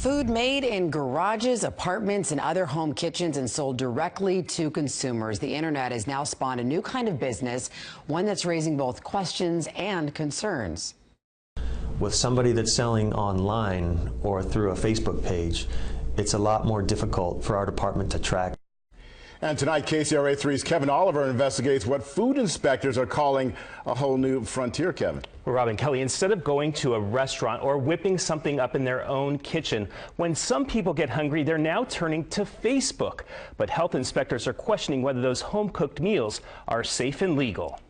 Food made in garages, apartments, and other home kitchens and sold directly to consumers. The internet has now spawned a new kind of business, one that's raising both questions and concerns. With somebody that's selling online or through a Facebook page, it's a lot more difficult for our department to track. And tonight, KCRA 3's Kevin Oliver investigates what food inspectors are calling a whole new frontier, Kevin. Well, Robin Kelly, instead of going to a restaurant or whipping something up in their own kitchen, when some people get hungry, they're now turning to Facebook. But health inspectors are questioning whether those home-cooked meals are safe and legal.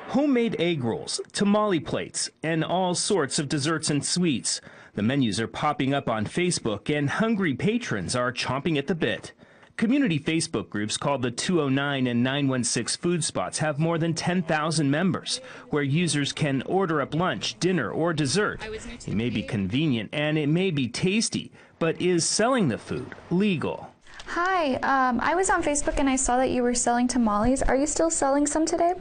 Homemade egg rolls, tamale plates, and all sorts of desserts and sweets. The menus are popping up on Facebook, and hungry patrons are chomping at the bit. Community Facebook groups called the 209 and 916 food spots have more than 10,000 members, where users can order up lunch, dinner, or dessert. It may be convenient and it may be tasty, but is selling the food legal? Hi, I was on Facebook and I saw that you were selling tamales. Are you still selling some today?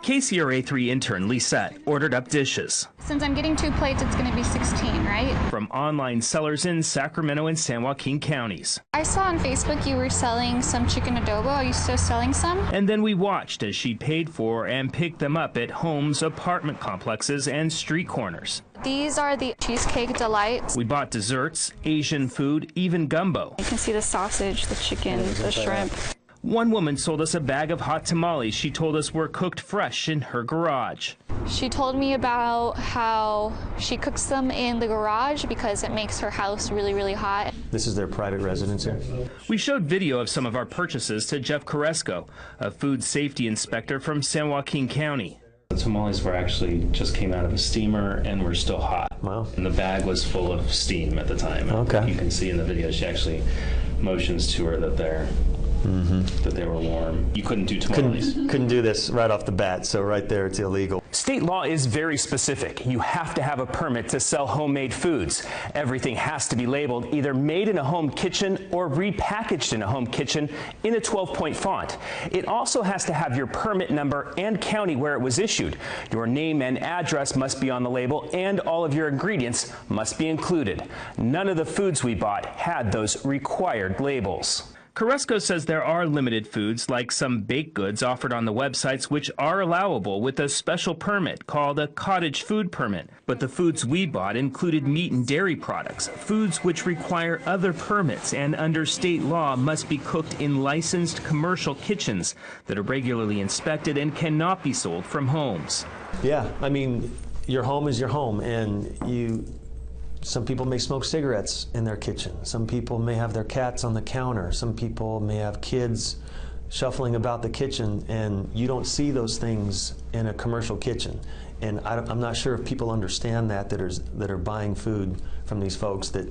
KCRA 3 intern Lisette ordered up dishes. Since I'm getting 2 plates, it's going to be 16, right? From online sellers in Sacramento and San Joaquin counties. I saw on Facebook you were selling some chicken adobo. Are you still selling some? And then we watched as she paid for and picked them up at homes, apartment complexes, and street corners. These are the cheesecake delights. We bought desserts, Asian food, even gumbo. You can see the sausage, the chicken, the shrimp. One woman sold us a bag of hot tamales she told us were cooked fresh in her garage. She told me about how she cooks them in the garage because it makes her house really, really hot. This is their private residence here? We showed video of some of our purchases to Jeff Carresco, a food safety inspector from San Joaquin County. The tamales were actually just came out of a steamer and were still hot. Wow. And the bag was full of steam at the time. Okay. You can see in the video she actually motions to her that that they were warm. You couldn't do tamales. Couldn't do this right off the bat, so right there it's illegal. State law is very specific. You have to have a permit to sell homemade foods. Everything has to be labeled either made in a home kitchen or repackaged in a home kitchen in a 12-point font. It also has to have your permit number and county where it was issued. Your name and address must be on the label, and all of your ingredients must be included. None of the foods we bought had those required labels. Carresco says there are limited foods like some baked goods offered on the websites which are allowable with a special permit called a cottage food permit. But the foods we bought included meat and dairy products, foods which require other permits and under state law must be cooked in licensed commercial kitchens that are regularly inspected and cannot be sold from homes. Yeah, I mean, your home is your home, and some people may smoke cigarettes in their kitchen. Some people may have their cats on the counter. Some people may have kids shuffling about the kitchen, and you don't see those things in a commercial kitchen. And I'm not sure if people understand that are buying food from these folks, that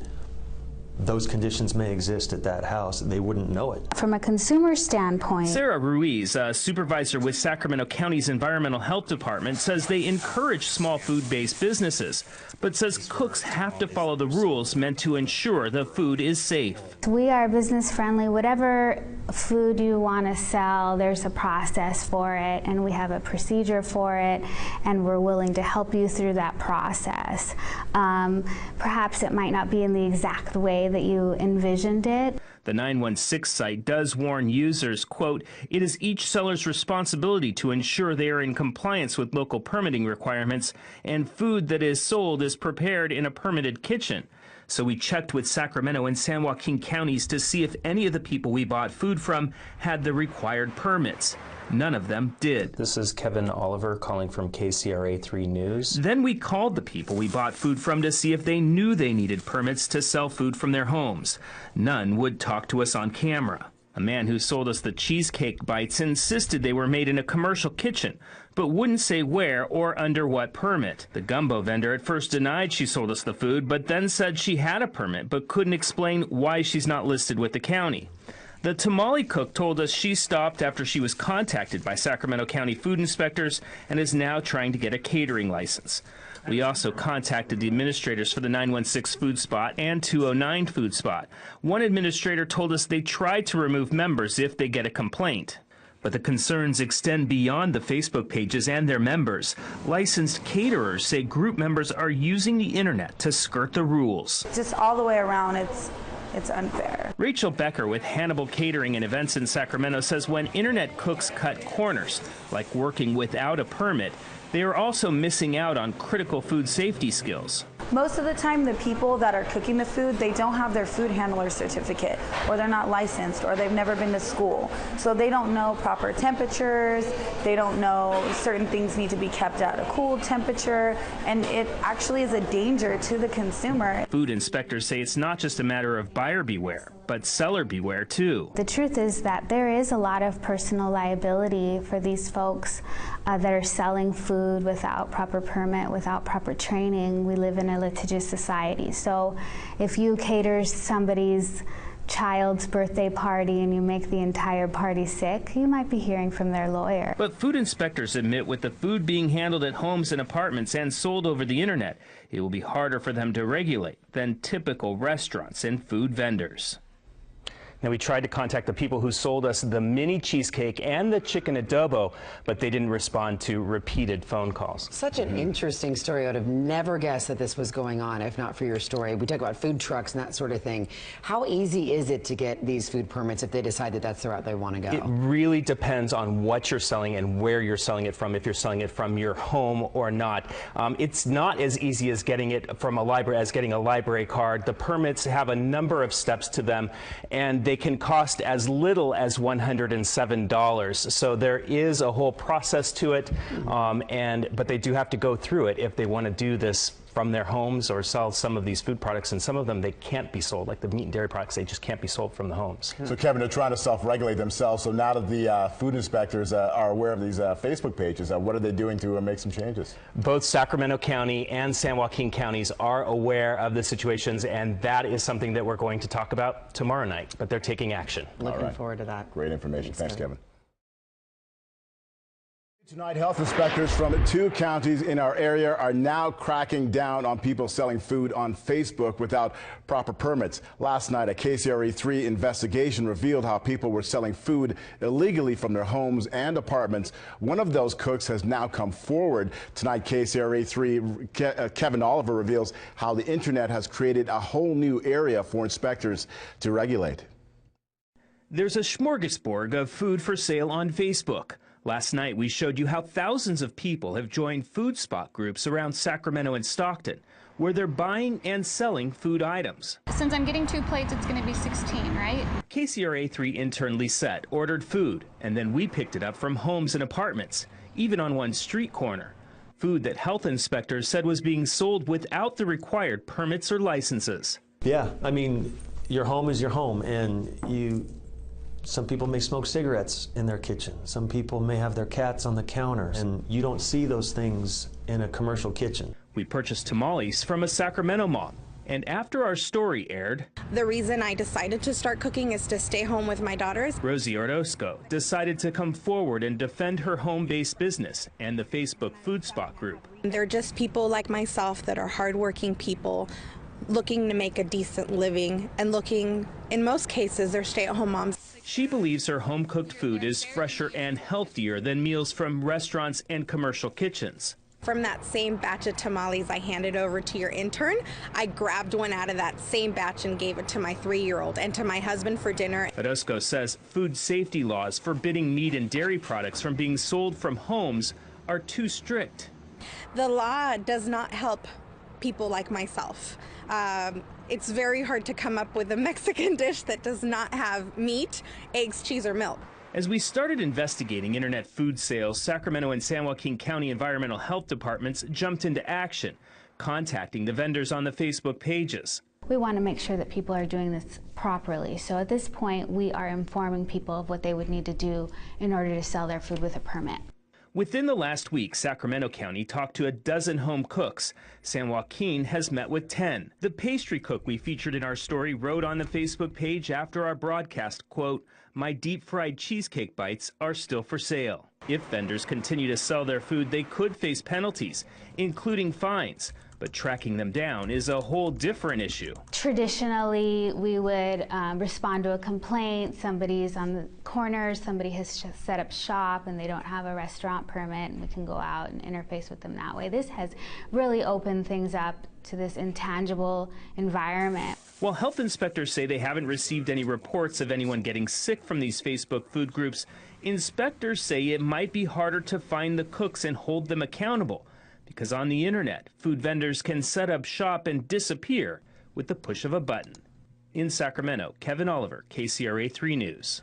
those conditions may exist at that house. They wouldn't know it. From a consumer standpoint, Sarah Ruiz, a supervisor with Sacramento County's Environmental Health Department, says they encourage small food-based businesses, but says cooks have to follow the rules meant to ensure the food is safe. we are business friendly. Whatever food you want to sell, there's a process for it, and we have a procedure for it, and we're willing to help you through that process. Perhaps it might not be in the exact way that you envisioned it. The 916 site does warn users, quote, "It is each seller's responsibility to ensure they are in compliance with local permitting requirements and food that is sold is prepared in a permitted kitchen." So we checked with Sacramento and San Joaquin counties to see if any of the people we bought food from had the required permits. None of them did. This is Kevin Oliver calling from KCRA 3 News. Then we called the people we bought food from to see if they knew they needed permits to sell food from their homes. None would talk to us on camera. A man who sold us the cheesecake bites insisted they were made in a commercial kitchen, but wouldn't say where or under what permit. The gumbo vendor at first denied she sold us the food, but then said she had a permit but couldn't explain why she's not listed with the county. The tamale cook told us she stopped after she was contacted by Sacramento County food inspectors and is now trying to get a catering license. We also contacted the administrators for the 916 food spot and 209 food spot. One administrator told us they try to remove members if they get a complaint. But the concerns extend beyond the Facebook pages and their members. Licensed caterers say group members are using the internet to skirt the rules. Just all the way around, it's unfair. Rachel Becker with Hannibal Catering and Events in Sacramento says when internet cooks cut corners, like working without a permit, they are also missing out on critical food safety skills. Most of the time, the people that are cooking the food, they don't have their food handler certificate, or they're not licensed, or they've never been to school. So they don't know proper temperatures, they don't know certain things need to be kept at a cool temperature, and it actually is a danger to the consumer. Food inspectors say it's not just a matter of buyer beware, but seller beware too. The truth is that there is a lot of personal liability for these folks that are selling food without proper permit, without proper training. We live in a litigious society. So if you cater somebody's child's birthday party and you make the entire party sick, you might be hearing from their lawyer. But food inspectors admit with the food being handled at homes and apartments and sold over the internet, it will be harder for them to regulate than typical restaurants and food vendors. Now, we tried to contact the people who sold us the mini cheesecake and the chicken adobo, but they didn't respond to repeated phone calls. Such an interesting story. I would have never guessed that this was going on if not for your story. We talk about food trucks and that sort of thing. How easy is it to get these food permits if they decide that that's the route they want to go? It really depends on what you're selling and where you're selling it from, if you're selling it from your home or not. It's not as easy as getting it from a library as getting a library card. The permits have a number of steps to them, and they can cost as little as $107. So there is a whole process to it, but they do have to go through it if they want to do this from their homes or sell some of these food products, and some of them they can't be sold, like the meat and dairy products, they just can't be sold from the homes. So Kevin, they're trying to self-regulate themselves. So now that the food inspectors are aware of these Facebook pages, what are they doing to make some changes? Both Sacramento County and San Joaquin counties are aware of the situations, and that is something that we're going to talk about tomorrow night, but they're taking action. Looking forward to that. Great information. Thanks Kevin. Tonight, health inspectors from 2 counties in our area are now cracking down on people selling food on Facebook without proper permits. Last night, a KCRA3 investigation revealed how people were selling food illegally from their homes and apartments. One of those cooks has now come forward. Tonight, KCRA3 Kevin Oliver reveals how the internet has created a whole new area for inspectors to regulate. There's a smorgasbord of food for sale on Facebook. Last night, we showed you how thousands of people have joined food spot groups around Sacramento and Stockton, where they're buying and selling food items. Since I'm getting 2 plates, it's going to be 16, right? KCRA3 intern Lisette ordered food, and then we picked it up from homes and apartments, even on one street corner. Food that health inspectors said was being sold without the required permits or licenses. Yeah, I mean, your home is your home, and some people may smoke cigarettes in their kitchen. Some people may have their cats on the counter, and you don't see those things in a commercial kitchen. We purchased tamales from a Sacramento mom, and after our story aired, the reason I decided to start cooking is to stay home with my daughters. Rosie Ordosco decided to come forward and defend her home-based business and the Facebook food spot group. They're just people like myself that are hardworking people looking to make a decent living and looking, in most cases, they're stay-at-home moms. She believes her home-cooked food is fresher and healthier than meals from restaurants and commercial kitchens. From that same batch of tamales I handed over to your intern, I grabbed one out of that same batch and gave it to my 3-year-old and to my husband for dinner. Ordosco says food safety laws forbidding meat and dairy products from being sold from homes are too strict. The law does not help people like myself. It's very hard to come up with a Mexican dish that does not have meat, eggs, cheese, or milk. As we started investigating internet food sales, Sacramento and San Joaquin County environmental health departments jumped into action, contacting the vendors on the Facebook pages. We want to make sure that people are doing this properly. So at this point, we are informing people of what they would need to do in order to sell their food with a permit. Within the last week, Sacramento County talked to a dozen home cooks. San Joaquin has met with 10. The pastry cook we featured in our story wrote on the Facebook page after our broadcast, quote, "My deep-fried cheesecake bites are still for sale." If vendors continue to sell their food, they could face penalties, including fines. But tracking them down is a whole different issue. Traditionally, we would respond to a complaint. Somebody's on the corner, somebody has set up shop and they don't have a restaurant permit, and we can go out and interface with them that way. This has really opened things up to this intangible environment. While health inspectors say they haven't received any reports of anyone getting sick from these Facebook food groups, inspectors say it might be harder to find the cooks and hold them accountable, because on the internet, food vendors can set up shop and disappear with the push of a button. In Sacramento, Kevin Oliver, KCRA 3 News.